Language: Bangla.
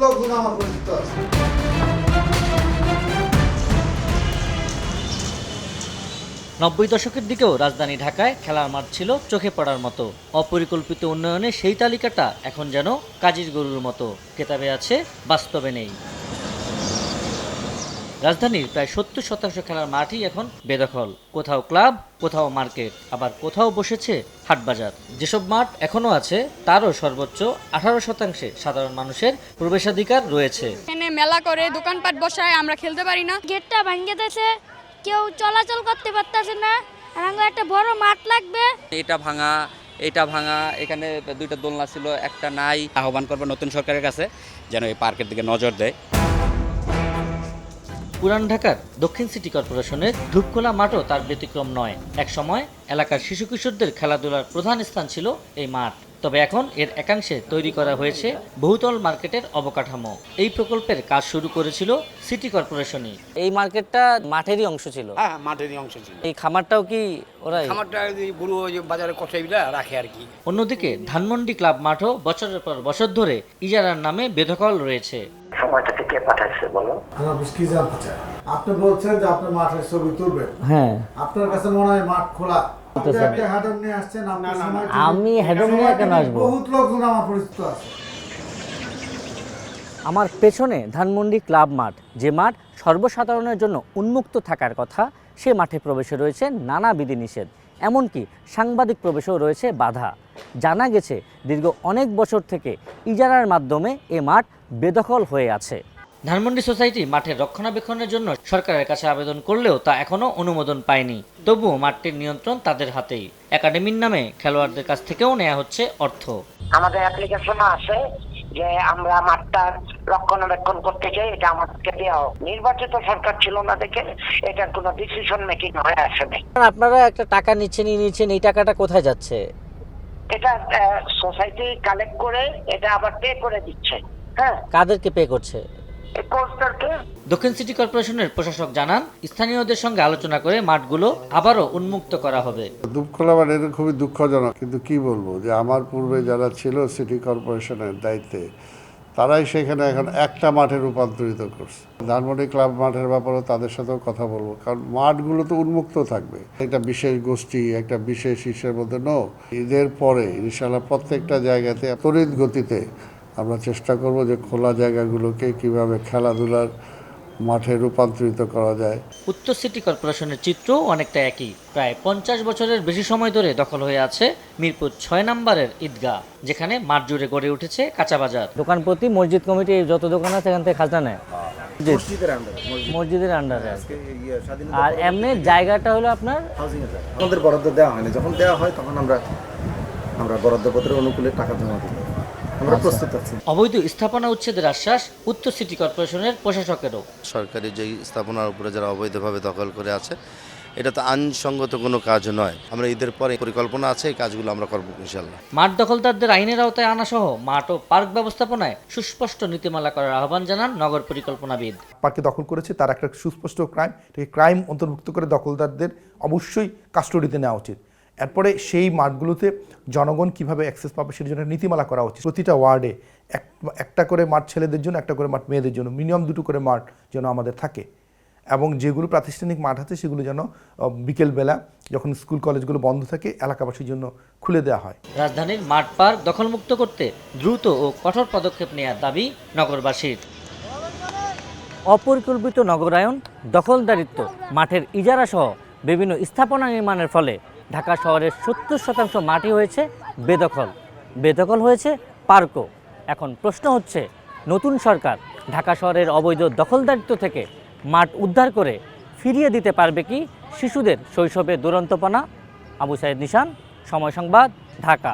লোকজন আমার পরিচিত আছে। নব্বই দশকের দিকেও রাজধানী ঢাকায় খেলার মাঠ ছিল চোখে পড়ার মতো। অপরিকল্পিত উন্নয়নে সেই তালিকাটা এখন যেন কাজির গরুর মতো, কেতাবে আছে বাস্তবে নেই। রাজধানীর প্রায় ৭০% খেলার মাঠই এখন বেদখল। কোথাও ক্লাব, কোথাও মার্কেট, আবার কোথাও বসেছে হাটবাজার। যেসব মাঠ এখনো আছে তারও সর্বোচ্চ 18% সাধারণ মানুষের প্রবেশাধিকার রয়েছে। এখানে মেলা করে দোকানপাট বসায়, আমরা খেলতে পারি না। গেটটা ভেঙে দিয়েছে, কেউ চলাচল করতে পারতেছে না। আর আমাকে একটা বড় মাঠ লাগবে। এটা ভাঙা, এখানে দুইটা দোলনা ছিল, একটা নাই। আহ্বান করবো নতুন সরকারের কাছে যেন এই পার্কের দিকে নজর দেয়। পুরান ঢাকার দক্ষিণ সিটি কর্পোরেশনের ধূপখোলা মাঠও তার ব্যতিক্রম নয়। একসময় এলাকার শিশু কিশোরদের খেলাধুলার প্রধান স্থান ছিল এই মাঠ। তবে এখন এর একাংশে তৈরি করা হয়েছে বহুতল মার্কেটের অবকাঠামো। এই প্রকল্পের কাজ শুরু করেছিল সিটি কর্পোরেশনই। এই মার্কেটটা মাঠেরই অংশ ছিল। হ্যাঁ, মাঠেরই অংশ ছিল। এই খামারটাও কি ওরাই? খামারটা গরু ওই যে বাজারে কষাইবিলা রাখে আর কি। অন্যদিকে ধানমন্ডি ক্লাব মাঠও বছরের পর বছর ধরে ইজারার নামে বেদখল রয়েছে। সময়টাতে কে পাঠাচ্ছে বলো? কি জানতে চাই? আপনি বলছেন যে আপনি মাঠের ছবি তুলবেন। হ্যাঁ, আপনার কাছে মনে হয় মাঠ খোলা। আমি হেডম নিয়ে কেন আসবো? বহুত লোকজন আমার পরিচিত আছে। আমার পেছনে ধানমন্ডি ক্লাব মাঠ, যে মাঠ সর্বসাধারণের জন্য উন্মুক্ত থাকার কথা, সে মাঠে প্রবেশে রয়েছে নানা বিধিনিষেধ। এমনকি সাংবাদিক প্রবেশেও রয়েছে বাধা। জানা গেছে দীর্ঘ অনেক বছর থেকে ইজারার মাধ্যমে এ মাঠ বেদখল হয়ে আছে। ধানমন্ডি সোসাইটি মাঠের রক্ষণাবেক্ষণের জন্য সরকারের কাছে আবেদন করলেও তা এখনো অনুমোদন পায়নি। তবুও মাঠটির নিয়ন্ত্রণ তাদের হাতেই। একাডেমির নামে খেলোয়াড়দের কাছ থেকেও নেওয়া হচ্ছে অর্থ। আমাদের অ্যাপ্লিকেশনও আছে যে আমরা মাঠটা রক্ষণাবেক্ষণ করতে চাই, এটা আমাদেরকে দেওয়া হোক। নির্বাচিত সরকার ছিল না দেখে এটার কোনো ডিসিশন মেকিং হয়ে আসে নাই। আপনারা একটা টাকা নিচ্ছেন, এই টাকাটা কোথায় যাচ্ছে? এটা সোসাইটি কালেক্ট করে এটা আবার পে করে দিচ্ছে। হ্যাঁ, কাদেরকে পে করছে? এই কোর্সটাকে দক্ষিণ সিটি কর্পোরেশনের প্রশাসক জানান, স্থানীয়দের সঙ্গে আলোচনা করে মাঠগুলো আবারও উন্মুক্ত করা হবে। ধূপখোলা মাঠ এটা খুবই দুঃখজনক, কিন্তু কি বলবো যে আমার পূর্বে যারা ছিল সিটি কর্পোরেশনের দায়িত্বে, তারাই সেখানে এখন একটা মাঠে রূপান্তরিত করছে। ধানমন্ডি ক্লাব মাঠের ব্যাপারেও তাদের সাথেও কথা বলবো, কারণ মাঠগুলো তো উন্মুক্ত থাকবে। একটা বিশেষ গোষ্ঠী, একটা বিশেষ ইস্যুর মধ্যে ঈদের পরে ইনশাআল্লাহ প্রত্যেকটা জায়গাতে তড়িৎ গতিতে আমরা চেষ্টা করব যে খোলা জায়গাগুলোকে কিভাবে খেলাধুলার মাঠে রূপান্তরিত করা যায়। উত্তর সিটি কর্পোরেশনের চিত্র অনেকটা একই। প্রায় 50 বছরের বেশি সময় ধরে দখল হয়ে আছে মিরপুর 6 নম্বরের ঈদগাহ, যেখানে মাঠ জুড়ে গড়ে উঠেছে কাঁচা বাজার। দোকান প্রতি মসজিদ কমিটি যত দোকান আছে এখান থেকে খাজনা নেয় মসজিদের আন্ডারে। আর এমনি জায়গাটা হলো আপনার আমাদের বরাদ্দ দেওয়া হয়নি। যখন দেওয়া হয় তখন আমরা বরাদ্দপত্রের অনুকূলে টাকা জমা দিই। আমরা প্রস্তুত আছি। অবৈধ স্থাপনা উচ্ছেদের আশ্বাস উত্তর সিটি কর্পোরেশনের প্রশাসকেরও। সরকারি যে স্থাপনার উপরে যারা অবৈধভাবে দখল করে আছে, এটা তো আইনসঙ্গত কোনো কাজ নয়। আমরা ঈদের পরে পরিকল্পনা আছে, এই কাজগুলো আমরা করব ইনশাআল্লাহ। মাঠ দখলদারদের আইনের আওতায় আনা সহ মাঠ ও পার্ক ব্যবস্থাপনায় সুস্পষ্ট নীতিমালা করার আহ্বান জানান নগর পরিকল্পনাবিদ। পার্কে দখল করেছে তার একটা সুস্পষ্ট ক্রাইম অন্তর্ভুক্ত করে দখলদারদের অবশ্যই কাস্টডিতে নেওয়া উচিত। এরপরে সেই মাঠগুলোতে জনগণ কিভাবে অ্যাক্সেস পাবে সেটার জন্য নীতিমালা করা উচিত। প্রতিটা ওয়ার্ডে একটা করে মাঠ ছেলেদের জন্য, একটা করে মাঠ মেয়েদের জন্য, মিনিমাম 2টো করে মাঠ যেন আমাদের থাকে। এবং যেগুলো প্রাতিষ্ঠানিক মাঠ আছে সেগুলো যেন বিকেলবেলা যখন স্কুল কলেজগুলো বন্ধ থাকে এলাকাবাসীর জন্য খুলে দেওয়া হয়। রাজধানীর মাঠ পার্ক দখলমুক্ত করতে দ্রুত ও কঠোর পদক্ষেপ নেওয়ার দাবি নগরবাসীর। অপরিকল্পিত নগরায়ন, দখলদারিত্ব, মাঠের ইজারা সহ বিভিন্ন স্থাপনা নির্মাণের ফলে ঢাকা শহরের 70% মাটি হয়েছে বেদখল হয়েছে পার্কও। এখন প্রশ্ন হচ্ছে, নতুন সরকার ঢাকা শহরের অবৈধ দখলদারিত্ব থেকে মাঠ উদ্ধার করে ফিরিয়ে দিতে পারবে কি শিশুদের শৈশবে দুরন্তপনা? আবু সাইদ নিশান, সময় সংবাদ, ঢাকা।